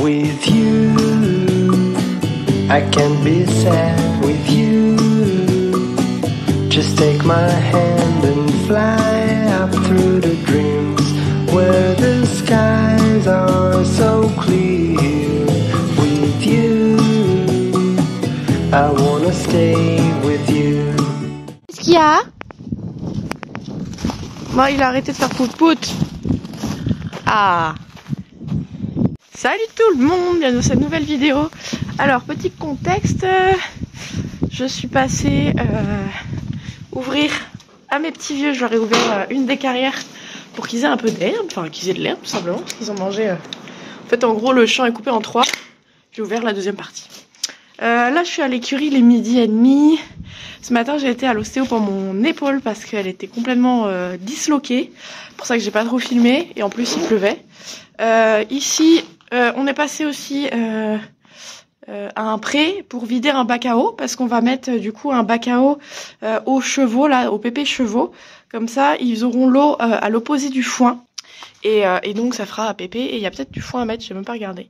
with you. I can't be sad with you. Just take my hand and fly up through the dreams where the skies are so clear. With you, I wanna stay with you. Qu'est-ce qu'il y a? Bon, il a arrêté de faire pout-pout. Ah! Salut tout le monde, bienvenue dans cette nouvelle vidéo. Alors, petit contexte, je suis passée ouvrir à mes petits vieux, je leur ai ouvert une des carrières pour qu'ils aient un peu d'herbe, enfin qu'ils aient de l'herbe tout simplement, parce qu'ils ont mangé. En fait, en gros, le champ est coupé en 3. J'ai ouvert la deuxième partie. Là, je suis à l'écurie, il est 12h30. Ce matin, j'ai été à l'ostéo pour mon épaule parce qu'elle était complètement disloquée. C'est pour ça que j'ai pas trop filmé. Et en plus, il pleuvait. Ici, on est passé aussi à un pré pour vider un bac à eau parce qu'on va mettre du coup un bac à eau aux chevaux, là, aux pépés chevaux. Comme ça, ils auront l'eau à l'opposé du foin. Et donc, ça fera à pépé. Et il y a peut-être du foin à mettre, j'ai même pas regardé.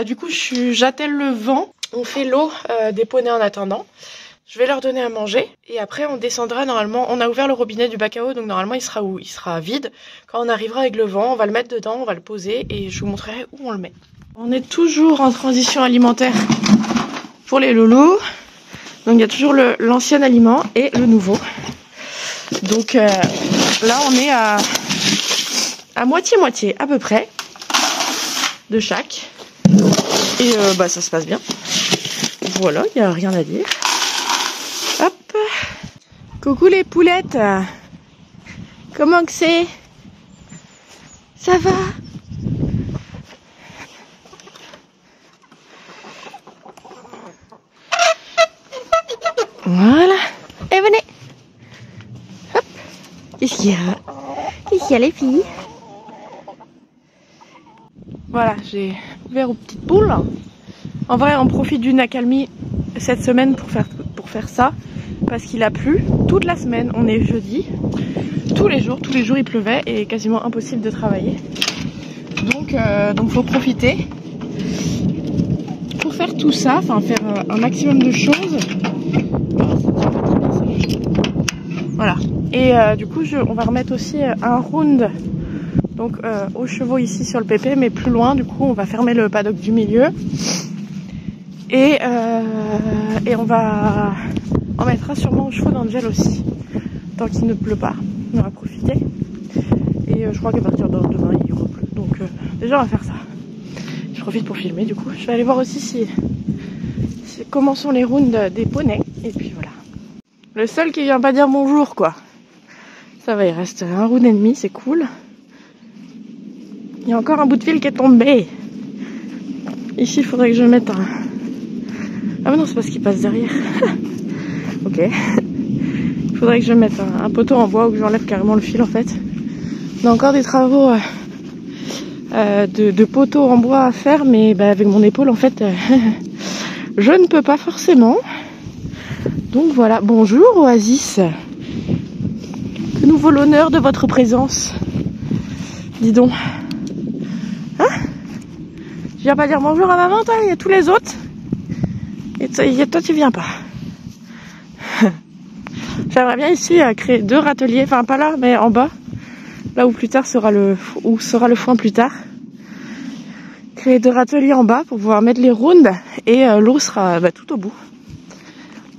Du coup, j'attelle le vent. On fait l'eau des poneys en attendant. Je vais leur donner à manger et après on descendra normalement. On a ouvert le robinet du bac à eau donc normalement il sera où? Il sera vide. Quand on arrivera avec le vent, on va le mettre dedans, on va le poser et je vous montrerai où on le met. On est toujours en transition alimentaire pour les loulous. Donc il y a toujours l'ancien aliment et le nouveau. Donc là on est à moitié-moitié à peu près de chaque. Et bah ça se passe bien. Voilà, il n'y a rien à dire. Hop. Coucou les poulettes. Comment que c'est? Ça va? Voilà. Et venez. Hop. Qu'est-ce qu'il y a? Qu'est-ce qu'il y a les filles? Voilà, j'ai ouvert aux petites poules. En vrai, on profite d'une accalmie cette semaine pour faire ça. Parce qu'il a plu toute la semaine. On est jeudi. Tous les jours il pleuvait et quasiment impossible de travailler. Donc faut profiter pour faire tout ça. Enfin, faire un maximum de choses. Voilà. Et du coup, on va remettre aussi un round. Donc aux chevaux ici sur le pépé, mais plus loin. Du coup, on va fermer le paddock du milieu. Et on mettra sûrement aux chevaux d'Angel aussi, tant qu'il ne pleut pas. On va profiter. Et je crois qu'à partir de demain, il y aura plus. Donc déjà, on va faire ça. Je profite pour filmer du coup. Je vais aller voir aussi comment sont les rounds des poneys. Et puis voilà. Le seul qui vient pas dire bonjour, quoi. Ça va, il reste un round et demi, c'est cool. Il y a encore un bout de fil qui est tombé. Ici, il faudrait que je mette un... Ah mais non, c'est parce qu'il passe derrière. Ok. Il faudrait que je mette un poteau en bois ou que j'enlève carrément le fil en fait. On a encore des travaux de poteaux en bois à faire, mais bah, avec mon épaule en fait, je ne peux pas forcément. Donc voilà. Bonjour Oasis. Que nous vaut l'honneur de votre présence. Dis donc. Hein? Je viens pas dire bonjour à maman, toi, il y a tous les autres. Et toi tu viens pas. J'aimerais bien ici créer 2 râteliers, enfin pas là mais en bas, là où plus tard sera le foin plus tard. Créer 2 râteliers en bas pour pouvoir mettre les rounds et l'eau sera tout au bout.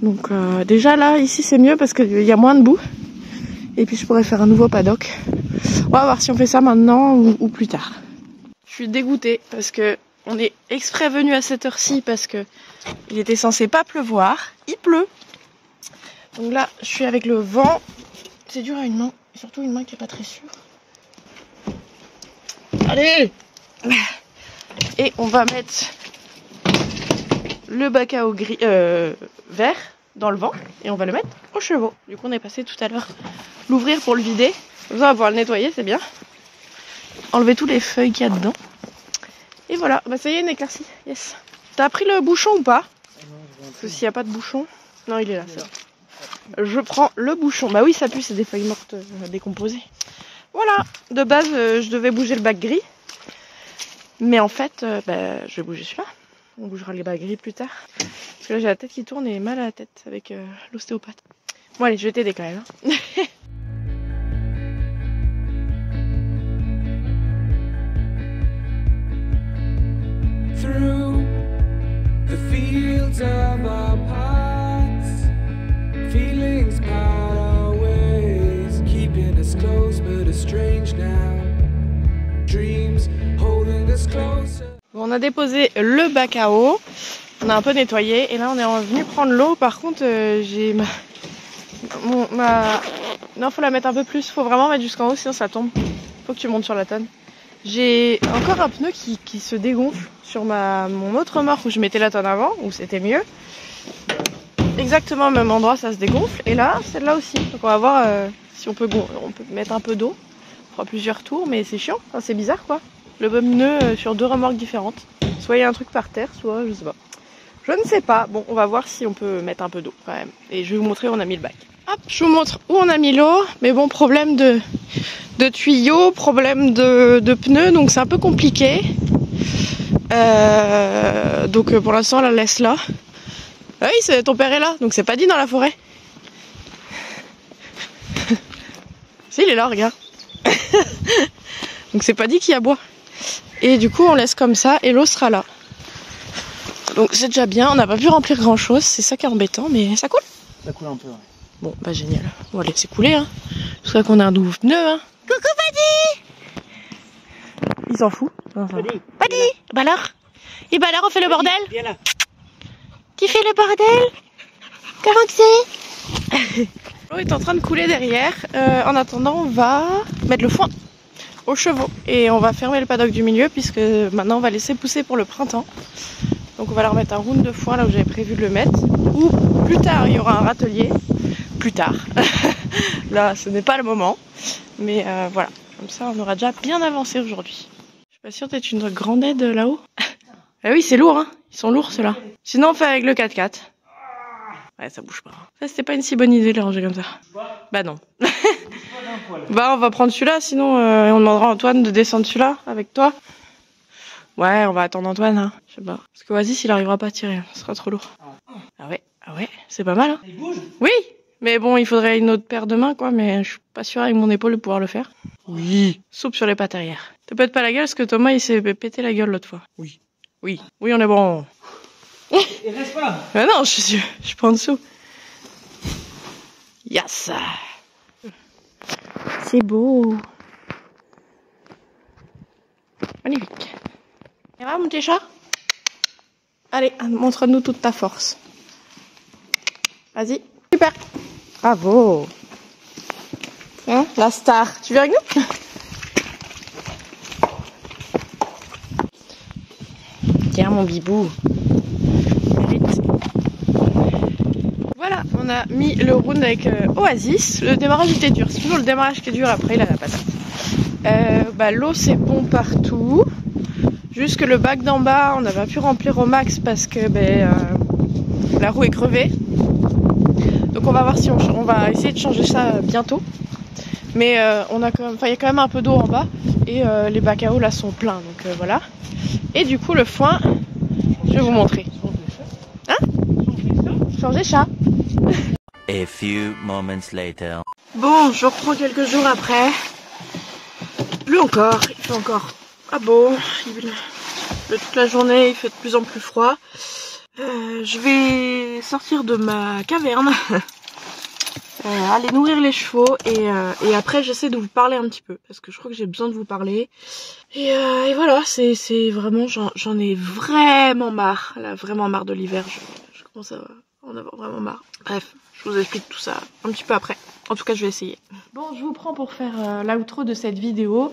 Donc déjà là ici c'est mieux parce qu'il y a moins de boue et puis je pourrais faire un nouveau paddock. On va voir si on fait ça maintenant ou plus tard. Je suis dégoûtée parce que on est exprès venu à cette heure-ci parce que il était censé pas pleuvoir, il pleut. Donc là, je suis avec le vent. C'est dur à une main, surtout une main qui est pas très sûre. Allez! Et on va mettre le bac à eau gris, vert dans le vent et on va le mettre aux chevaux. Du coup, on est passé tout à l'heure l'ouvrir pour le vider. Comme ça, on va pouvoir le nettoyer, c'est bien. Enlever toutes les feuilles qu'il y a dedans. Et voilà, bah ça y est, une éclaircie. Yes. T'as pris le bouchon ou pas? Parce que s'il n'y a pas de bouchon... Non, il est là, c'est bon. Je prends le bouchon. Bah oui, ça pue, c'est des feuilles mortes décomposées. Voilà, de base, je devais bouger le bac gris. Mais en fait, je vais bouger celui-là. On bougera les bas gris plus tard. Parce que là j'ai la tête qui tourne et mal à la tête avec l'ostéopathe. Bon allez, je vais t'aider quand même. Hein. Through the fields of our paths, feelings part our ways, keeping us close but strange now. Dreams holding us closer. Bon, on a déposé le bac à eau, on a un peu nettoyé et là on est revenu prendre l'eau. Par contre, j'ai non, faut la mettre un peu plus, faut vraiment mettre jusqu'en haut sinon ça tombe. Faut que tu montes sur la tonne. J'ai encore un pneu qui se dégonfle sur mon autre remorque où je mettais la tonne avant, où c'était mieux. Exactement au même endroit, ça se dégonfle. Et là, celle-là aussi. Donc on va voir si on peut mettre un peu d'eau. On fera plusieurs tours, mais c'est chiant. Enfin, c'est bizarre quoi. Le même pneu sur 2 remorques différentes. Soit il y a un truc par terre, soit je sais pas. Je ne sais pas. Bon, on va voir si on peut mettre un peu d'eau quand même. Et je vais vous montrer où on a mis le bac. Hop, je vous montre où on a mis l'eau. Mais bon, problème de tuyaux, problème de pneus, donc c'est un peu compliqué. Donc pour l'instant, on la laisse là. Ah oui, ton père est là, donc c'est pas dit dans la forêt. Si, il est là, regarde. Donc c'est pas dit qu'il y a bois. Et du coup, on laisse comme ça et l'eau sera là. Donc c'est déjà bien, on n'a pas pu remplir grand chose, c'est ça qui est embêtant, mais ça coule. Ça coule un peu, ouais. Bon, bah génial. On va laisser couler, hein. C'est vrai qu'on a un nouveau pneu, hein. Coucou, Paddy! Il s'en fout. Paddy! Bah alors? Et bah alors, on fait le bordel? Viens là. Qui fait le bordel? Comment que c'est? L'eau est en train de couler derrière. En attendant, on va mettre le foin aux chevaux. Et on va fermer le paddock du milieu puisque maintenant on va laisser pousser pour le printemps. Donc on va leur mettre un round de foin là où j'avais prévu de le mettre. Ou plus tard, il y aura un râtelier. Plus tard. Là, ce n'est pas le moment. Mais voilà. Comme ça, on aura déjà bien avancé aujourd'hui. Je suis pas sûre d'être une grande aide là-haut. Ah oui, c'est lourd, hein. Ils sont lourds, ceux-là. Sinon, on fait avec le 4x4. Ouais, ça bouge pas. Ça, c'était pas une si bonne idée de les ranger comme ça. Bah non. Bah, on va prendre celui-là, sinon on demandera à Antoine de descendre celui-là avec toi. Ouais, on va attendre Antoine, hein. Je sais pas. Parce que Oasis, il arrivera pas à tirer. Ce sera trop lourd. Ah ouais, c'est pas mal, hein. Il bouge? Oui, mais bon, il faudrait une autre paire de mains, quoi. Mais je suis pas sûre avec mon épaule de pouvoir le faire. Oui. Soupe sur les pattes arrière. Te pète pas la gueule, parce que Thomas, il s'est pété la gueule l'autre fois. Oui. Oui, on est bon. Il reste pas. Mais non, je suis pas en dessous. Yes. C'est beau. Magnifique. Ça va, mon petit chat? Allez, montre-nous toute ta force. Vas-y. Super. Bravo. Hein, la star. Tu viens avec nous? Tiens, mon bibou. Mérite. Voilà, on a mis le round avec Oasis. Le démarrage était dur. C'est toujours le démarrage qui est dur, après il a la patate. L'eau c'est bon partout. Juste que le bac d'en bas, on n'a pas pu remplir au max parce que la roue est crevée. Donc on va voir si on va essayer de changer ça bientôt. Mais il y a quand même un peu d'eau en bas et les bacs à eau là sont pleins. Donc voilà. Et du coup le foin, je vais vous montrer. Hein? Changer chat. A few moments later. Bon, je reprends quelques jours après. Plus encore, il fait encore pas beau. Toute la journée, il fait de plus en plus froid. Je vais sortir de ma caverne, aller nourrir les chevaux et après j'essaie de vous parler un petit peu parce que je crois que j'ai besoin de vous parler. Et voilà, c'est vraiment, j'en ai vraiment marre, là, vraiment marre de l'hiver. Je commence à en avoir vraiment marre. Bref, je vous explique tout ça un petit peu après. En tout cas, je vais essayer. Bon, je vous prends pour faire l'outro de cette vidéo.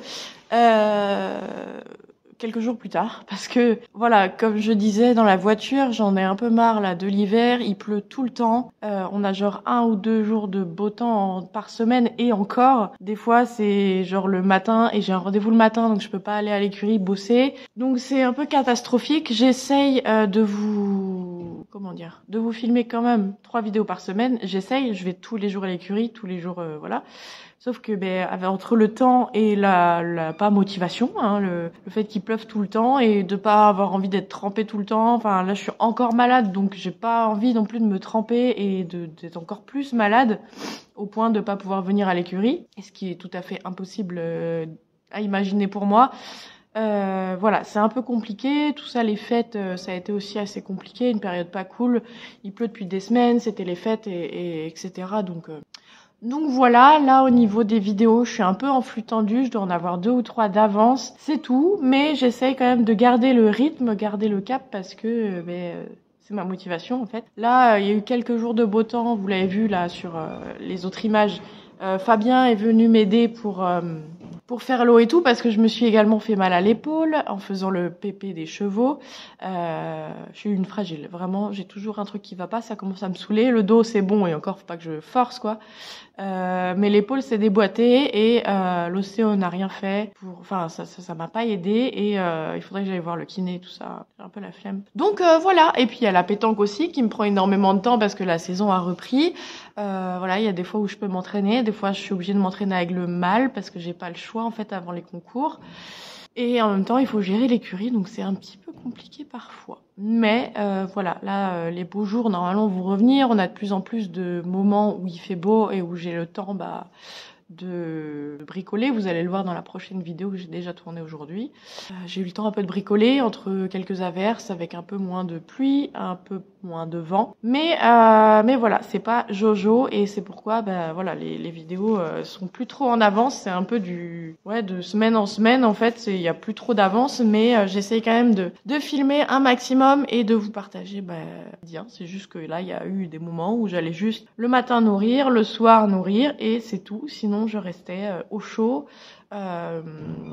Quelques jours plus tard, parce que voilà, comme je disais dans la voiture, j'en ai un peu marre là de l'hiver, il pleut tout le temps, on a genre 1 ou 2 jours de beau temps par semaine et encore, des fois c'est genre le matin et j'ai un rendez-vous le matin donc je peux pas aller à l'écurie bosser, donc c'est un peu catastrophique. J'essaye de vous comment dire, de vous filmer quand même 3 vidéos par semaine. J'essaye, je vais tous les jours à l'écurie, tous les jours, voilà. Sauf que entre le temps et la pas motivation, hein, le fait qu'il pleuve tout le temps et de pas avoir envie d'être trempée tout le temps. Enfin là, je suis encore malade, donc j'ai pas envie non plus de me tremper et d'être encore plus malade au point de pas pouvoir venir à l'écurie. Et ce qui est tout à fait impossible à imaginer pour moi. Voilà, c'est un peu compliqué. Tout ça, les fêtes, ça a été aussi assez compliqué, une période pas cool. Il pleut depuis des semaines, c'était les fêtes et etc. Donc voilà, là au niveau des vidéos, je suis un peu en flux tendu, je dois en avoir 2 ou 3 d'avance, c'est tout, mais j'essaye quand même de garder le rythme, garder le cap parce que c'est ma motivation en fait. Là, il y a eu quelques jours de beau temps, vous l'avez vu là sur les autres images. Fabien est venu m'aider pour faire l'eau et tout parce que je me suis également fait mal à l'épaule en faisant le pépé des chevaux. Je suis une fragile, vraiment, j'ai toujours un truc qui va pas, ça commence à me saouler. Le dos c'est bon et encore faut pas que je force quoi. Mais l'épaule s'est déboîtée et l'ostéo n'a rien fait enfin ça m'a pas aidé et il faudrait que j'aille voir le kiné tout ça, j'ai un peu la flemme. Donc voilà, et puis il y a la pétanque aussi qui me prend énormément de temps parce que la saison a repris. Voilà, il y a des fois où je peux m'entraîner, des fois je suis obligée de m'entraîner avec le mâle parce que j'ai pas le choix en fait avant les concours. Et en même temps, il faut gérer l'écurie, donc c'est un petit peu compliqué parfois. Mais voilà, là, les beaux jours, normalement, vont revenir. On a de plus en plus de moments où il fait beau et où j'ai le temps de bricoler. Vous allez le voir dans la prochaine vidéo que j'ai déjà tournée aujourd'hui. J'ai eu le temps un peu de bricoler entre quelques averses avec un peu moins de pluie, un peu moins de vent. Mais voilà, c'est pas Jojo et c'est pourquoi voilà, les vidéos sont plus trop en avance. C'est un peu de semaine en semaine en fait. Il y a plus trop d'avance, mais j'essaye quand même de filmer un maximum et de vous partager bien. C'est juste que là, il y a eu des moments où j'allais juste le matin nourrir, le soir nourrir et c'est tout. Sinon, je restais au chaud,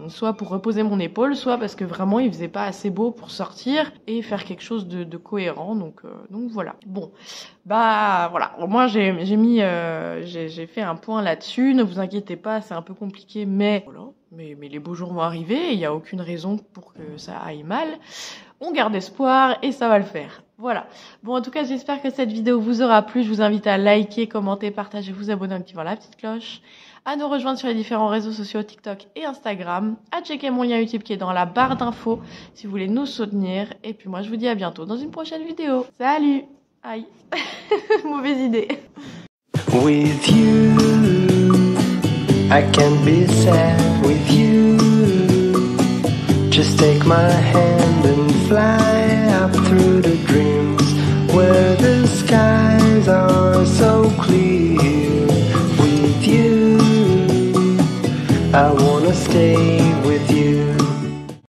soit pour reposer mon épaule, soit parce que vraiment il faisait pas assez beau pour sortir et faire quelque chose de cohérent. Donc voilà. Bon, voilà. Moi j'ai fait un point là-dessus. Ne vous inquiétez pas, c'est un peu compliqué, mais voilà. Mais les beaux jours vont arriver et il n'y a aucune raison pour que ça aille mal. On garde espoir et ça va le faire. Voilà. Bon, en tout cas, j'espère que cette vidéo vous aura plu. Je vous invite à liker, commenter, partager, vous abonner en activant la petite cloche, à nous rejoindre sur les différents réseaux sociaux TikTok et Instagram, à checker mon lien YouTube qui est dans la barre d'infos si vous voulez nous soutenir. Et puis moi, je vous dis à bientôt dans une prochaine vidéo. Salut! Aïe, mauvaise idée. With you, I can be sad with you. Just take my hand and fly up through the dreams where the skies are so clear. With you, I wanna stay with